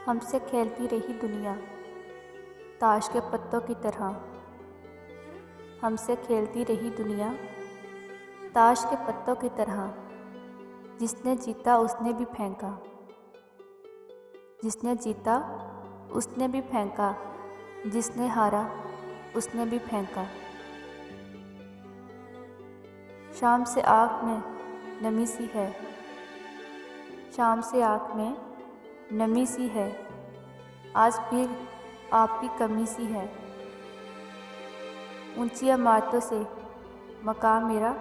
हमसे खेलती रही दुनिया ताश के पत्तों की तरह। हमसे खेलती रही दुनिया ताश के पत्तों की तरह। जिसने जीता उसने भी फेंका, जिसने जीता उसने भी फेंका, जिसने हारा उसने भी फेंका। शाम से आँख में नमी सी है, शाम से आँख में नमी सी है। आज फिर आपकी कमी सी है। ऊंची इमारतों से मकान मेरा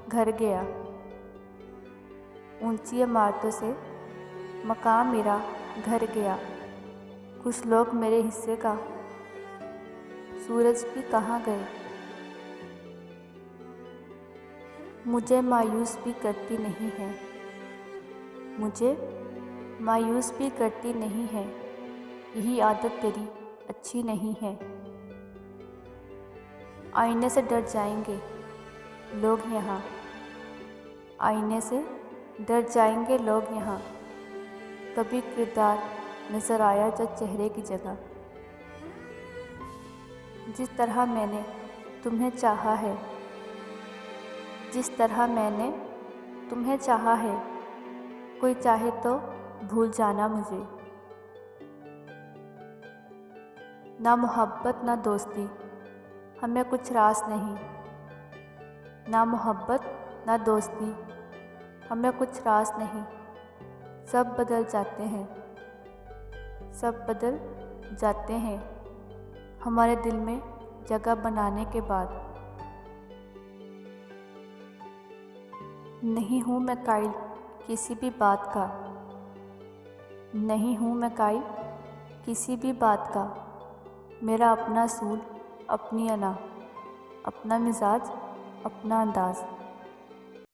घर गया, ऊंची इमारतों से मकान मेरा घर गया। कुछ लोग मेरे हिस्से का सूरज भी कहाँ गए। मुझे मायूस भी करती नहीं है, मुझे मायूस भी करती नहीं है। यही आदत तेरी अच्छी नहीं है। आईने से डर जाएंगे लोग यहाँ, आईने से डर जाएंगे लोग यहाँ। कभी किरदार नजर आया जो चेहरे की जगह। जिस तरह मैंने तुम्हें चाहा है, जिस तरह मैंने तुम्हें चाहा है, कोई चाहे तो भूल जाना मुझे। ना मोहब्बत ना दोस्ती हमें कुछ रास नहीं, ना मोहब्बत ना दोस्ती हमें कुछ रास नहीं। सब बदल जाते हैं, सब बदल जाते हैं हमारे दिल में जगह बनाने के बाद। नहीं हूँ मैं कायल किसी भी बात का, नहीं हूँ मैं कायल किसी भी बात का। मेरा अपना सूल अपनी अना, अपना मिजाज अपना अंदाज़।